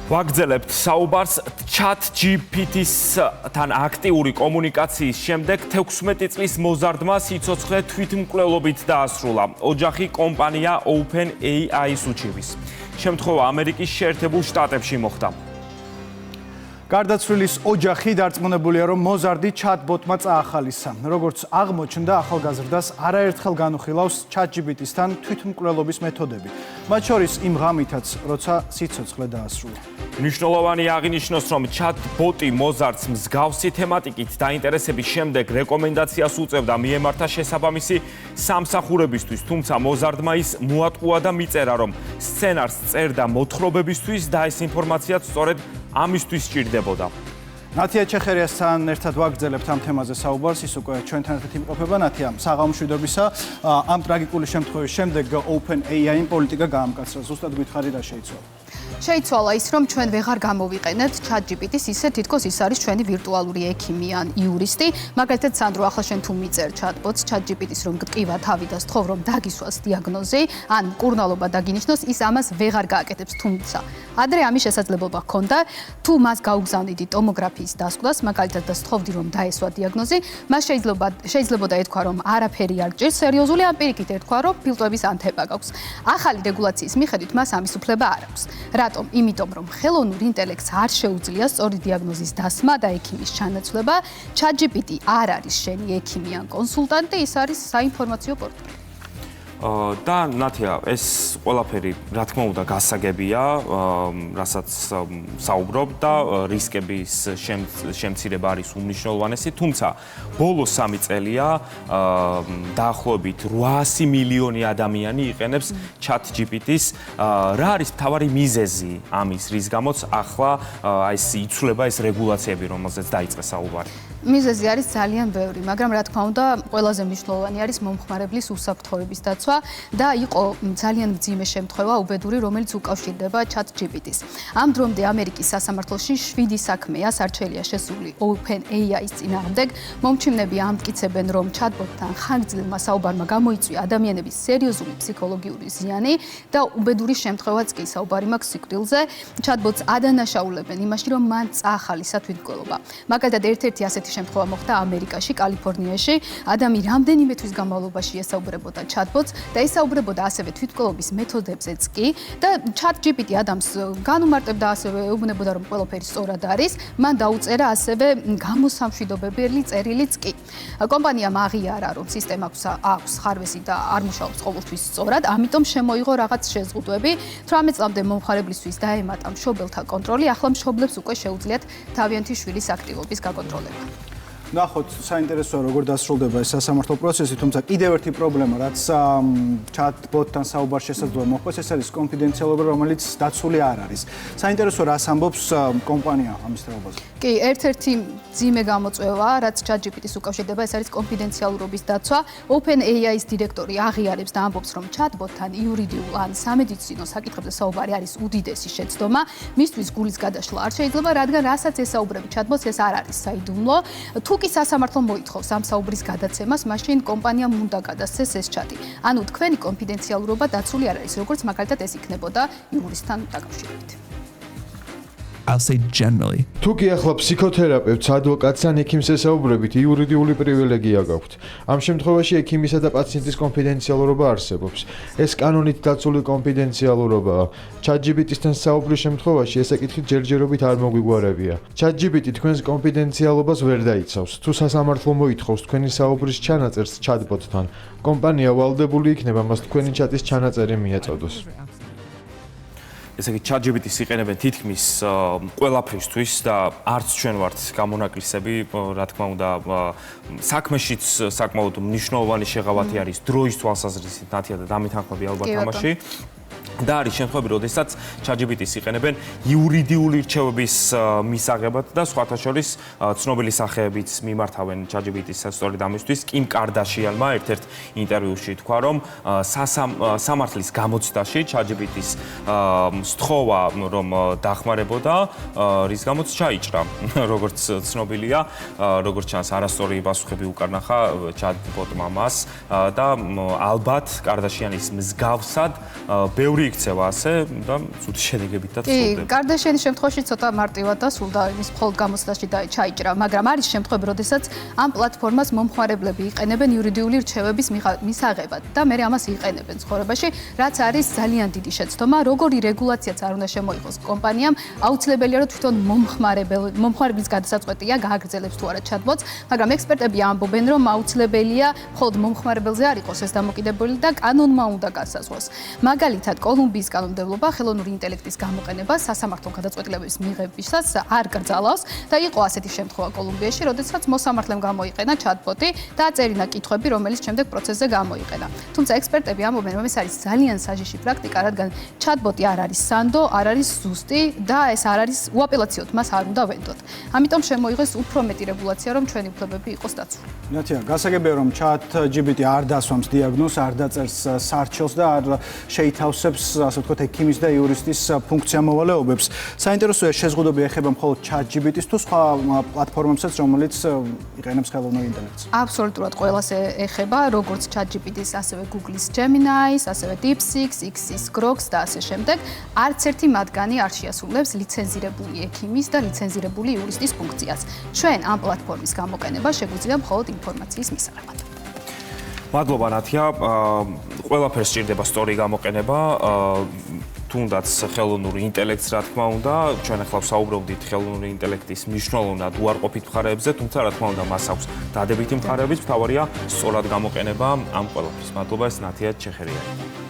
ვაგრძელებთ საუბარს ChatGPT-თან აქტიური კომუნიკაციის შემდეგ 16 წლის მოზარდმა სიცოცხლე თვითმკვლელობით დაასრულა. ოჯახი კომპანია OpenAI-ს უჩივის. შემთხვევა ამერიკის შეერთებულ შტატებში მოხდა. გარდაცვლილის ოჯახი დარწმუნებულია, რომ მოზარდი chatbot-მა წაახალისა. როგორც აღმოჩნდა, ახალგაზრდას არაერთხელ განუხილავს ChatGPT-სთან თვითმკვლელობის მეთოდები. მათ შორის იმ ღამითაც, როცა სიცოცხლე დაასრულა. მნიშვნელოვანი აღინიშნოს, რომ chatbot-ი მოზარდს მსგავსი თემატიკით დაინტერესების შემდეგ რეკომენდაციას უწევდა მიემართა შესაბამისი სამსახურებისთვის, თუმცა მოზარდმა ის მოატყუა და მიწერა, რომ სცენარს წერდა მოთხრობებისთვის და ეს ინფორმაციაც სწორედ ამისთვის სჭირდებოდა. ნათია ჩეხერიასთან ერთად ვაგრძელებთ ამ თემაზე საუბარს, ის უკვე ჩვენთან ერთად იმყოფება. ნათია, საღამომშვიდობისა. ამ ტრაგიკული შემთხვევის შემდეგ OpenAI-ი პოლიტიკა გაამკაცრა. ზუსტად გითხარი რა შეიცვალა? შეიცვალა ის, რომ ჩვენ ვეღარ გამოვიყენებთ ChatGPT-ს, ისე თითქოს ის არის ჩვენი ვირტუალური ექიმი ან იურისტი. მაგალითად, სანდრო, ახლა შენ თუ მიწერ ChatBot-ს, ChatGPT-ს, რომ გტყივა თავი და სთხოვ, რომ დაგისვას დიაგნოზი, ან მკურნალობა დაგინიშნოს, ის ამას ვეღარ გააკეთებს, თუმცა ადრე ამის შესაძლებლობა ჰქონდა, თუ მას გაუგზავნიდი ტომოგრაფიის დასკვას, მაგალითად და სთხოვდი, რომ დაესვა დიაგნოზი, მას შეიძლებოდა ეთქვა, რომ არაფერი არ გჭირს სერიოზული, ან პირიქით ეთქვა, რომ ფილტვების ანთება გაქვს. ახალი რეგულაციის მიხედვით მას ამის უფლება არ აქვს. რატომ? იმიტომ, რომ ხელოვნურ ინტელექტს არ შეუძლია სწორი დიაგნოზის დასმა და ექიმის ჩანაცვლება. ChatGPT არ არის შენი ექიმი ან კონსულტანტი, ის არის საინფორმაციო პორტალი. და ნათია, ეს ყველაფერი, რა თქმა უნდა, გასაგებია, რასაც საუბრობ და რისკების შემცირება არის უმნიშვნელოვანესი, თუმცა ბოლო 3 წელია დაახლოებით 800 მილიონი ადამიანი იყენებს ChatGPT-ს. რა არის მთავარი მიზეზი ამის, რის გამოც ახლა ეს იცვლება ეს რეგულაციები, რომელზეც დაიწყეს საუბარი? მიზეზი არის ძალიან ბევრი, მაგრამ რა თქმა უნდა, ყველაზე მნიშვნელოვანი არის მომხმარებლის უსაფრთხოების დაცვა და იყო ძალიან მძიმე შემთხვევა უბედური, რომელიც უკავშირდება ChatGPT-ს. ამ დრომდე ამერიკის სასამართლოში 7 საქმეა სარჩელია შესული OpenAI-ის წინააღმდეგ. მომჩიმნები ამტკიცებენ, რომ chatbot-თან ხანგრძლივმა საუბარმა გამოიწვია ადამიანების სერიოზული ფსიქოლოგიური ზიანი და უბედური შემთხვევაც კი საუბარი მაქვს სიკვდილზე. chatbot-ს ადანაშაულებენ იმაში, რომ მან წაახალისა თვითმკვლელობა. მაგალითად, ერთ-ერთი ასეთი შემთხვევა მოხდა ამერიკაში, კალიფორნიაში. ადამი რამდენიმე თვის განმავლობაში ესაუბრებოდა chatbot-ს და ესაუბრებოდა ასევე თვითმკვლელობის მეთოდებზეც კი და ChatGPT ადამიანს განუმარტებდა, ასევე ეუბნებოდა, რომ ყველაფერი სწორად არის. მან დაუწერა ასევე გამოსამშვიდობებელი წერილიც კი. კომპანიამ აღიარა, რომ სისტემა აქვს ხარვესი და არ მუშაობს ყოველთვის სწორად, ამიტომ შემოიღო რაღაც შეზღუდვები. 18 წლამდე მომხმარებლისთვის დაემატა მშობელთა კონტროლი, ახლა მშობლებს უკვე შეუძლიათ თავიანთი შვილის აქტივობის გაკონტროლება. ნახოთ, საინტერესოა როგორ დასრულდება ეს სასამართლო პროცესი, თუმცა კიდევ ერთი პრობლემა, რაც chatbot-თან საუბარს შესაძლოა მოხდეს, ეს არის კონფიდენციალობა, რომელიც დაცული არ არის. საინტერესოა, რას ამბობს კომპანია ამის თეორიაზე? კი, ერთ-ერთი მძიმე გამოწვევა, რაც ChatGPT-ს უკავშირდება, ეს არის კონფიდენციალურობის დაცვა. OpenAI-ის დირექტორი აღიარებს და ამბობს, რომ chatbot-თან იურიდიულ ან სამედიცინო საკითხებზე საუბარი არის უდიდესი შეცდომა. მისთვის გულის გადაშლა არ შეიძლება, რადგან რასაც ესაუბრები chatbot-ს, ეს არ არის საიდუმლო. თუ კი სასამართლო მოითხოვს ამ საუბრის გადაცემას, მაშინ კომპანიამ უნდა გადასცეს ეს ჩატი. ანუ თქვენი კონფიდენციალურობა დაცული არ არის, როგორც მაგალითად ეს იქნებოდა იურისტთან დაკავშირებით. I'll say generally. თუ კი ახლა ფსიქოთერაპევტს, ადვოკატს ან ექიმს ესაუბრებით, იურიდიული პრივილეგია გაქვთ. ამ შემთხვევაში ექიმისა და პაციენტის კონფიდენციალურობა არსებობს. ეს კანონით დაცული კონფიდენციალურობაა. ChatGPT-სთან საუბრის შემთხვევაში ეს საკითხი ჯერჯერობით არ მოგვიგვარებია. ChatGPT თქვენს კონფიდენციალობას ვერ დაიცავს. თუ სასამართლო მოითხოვს თქვენი საუბრის ჩანაწერს chatbot-თან, კომპანია ვალდებული იქნება მას თქვენი ჩატის ჩანაწერი მიაწოდოს. ესე იგი ChatGPT-ს იყენებენ თითქმის ყველაფრისთვის და არც ჩვენ ვართ გამონაკლისები, რა თქმა უნდა, საქმეშიც საკმაოდ მნიშვნელოვანი შეღავათი არის დროის თვალსაზრისით, ნათია და დამითანხმები ალბათ ამაში. და არის შემთხვევები, როდესაც ChatGPT-ს იყენებენ იურიდიული რჩევების მისაღებად და სხვათა შორის ცნობილი სახეებიც მიმართავენ ChatGPT-ს სწორედ ამისთვის. კიმ კარდაშიანმა ერთ-ერთ ინტერვიუში თქვა, რომ სამართლის გამოცდაში ChatGPT-ს სთხოვა, რომ დახმარებოდა, რის გამოც ჩაიჭრა. როგორც ცნობილია, როგორც ჩანს, არასწორი პასუხები უკარნახა ChatBot-მა მას და ალბათ კარდაშიანის მსგავსად ბევრი იქცევა ასე და ცუდი შედეგებითაც კი, სრულდება. გარდაშენის შემთხვევაში ცოტა მარტივად და სულ და იმის მხოლოდ გამოცდაში ჩაიჭრა, მაგრამ არის შემთხვევები, როდესაც ამ პლატფორმას მომხმარებლები იყენებენ იურიდიული რჩევების მისაღებად და მე ამას იყენებენ ცხოვრებაში, რაც არის ძალიან დიდი შეცდომა, როგორი რეგულაციაც არ უნდა შემოიღოს კომპანიამ, აუცილებელია რომ თვითონ მომხმარებლის გადასაწყვეტია გააგრძელებს თუ არა ჩატბოტს, მაგრამ ექსპერტები ამბობენ, რომ აუცილებელია მხოლოდ მომხმარებელზე არ იყოს ეს დამოკიდებული და კანონმა უნდა გასაზღვროს. მაგალითად, კოლუმბიის კანონმდებლობა ხელოვნური ინტელექტის გამოყენებას სასამართლო გადაწყვეტილებების მიღებისას არ კრძალავს და იყო ასეთი შემთხვევა კოლუმბიაში, როდესაც მოსამართლემ გამოიყენა ჩატბოტი და აწერინა კითხვები, რომელიც შემდეგ პროცესზე გამოიყენა. თუმცა ექსპერტები ამბობენ, რომ ეს არის ძალიან საჟიში პრაქტიკა, რადგან ჩატბოტი არ არის სანდო, არ არის ზუსტი და ეს არ არის უაპელაციოდ მას არ უნდა ვენდოთ. ამიტომ შემოიღეს უფრო მეტი რეგულაცია, რომ ჩვენი უფლებები იყოს დაცული. ნათია, გასაგებია რომ ChatGPT არ დასვამს დიაგნოზს, არ დაწერს სარჩელს და არ შეითავსებს, ასე ვთქვათ, ექიმის და იურისტის ფუნქცია მოვალეობებს. საინტერესოა შეზღუდვები ეხება მხოლოდ ChatGPT-ს თუ სხვა პლატფორმებსაც, რომელიც იყენებს ხელოვნურ ინტელექტს. აბსოლუტურად ყველას ეხება, როგორც ChatGPT-ს, ასევე Google-ის Gemini-ს, ასევე DeepSeek-ს, X-ის Grok-ს და ასე შემდეგ. არც ერთი მათგანი არ შეასრულებს ლიცენზირებული ექიმის და ლიცენზირებული იურისტის ფუნქციას. ჩვენ ამ პლატფორმის გამოყენება შეგვიძლია მხოლოდ ინფორმაციის მისაღებად. მადლობა ნათია, ყველაფერს სჭირდება სწორი გამოყენება, თუნდაც ხელოვნური ინტელექტს რა თქმა უნდა, ჩვენ ახლა ვსაუბრობდით ხელოვნური ინტელექტის მნიშვნელოვნად უარყოფით მხარეებზე, თუმცა რა თქმა უნდა მას აქვს დადებითი მხარეებიც, მთავარია სწორად გამოყენება ამ ყველაფრის. მადლობა, ეს ნათია ჩეხერიანი.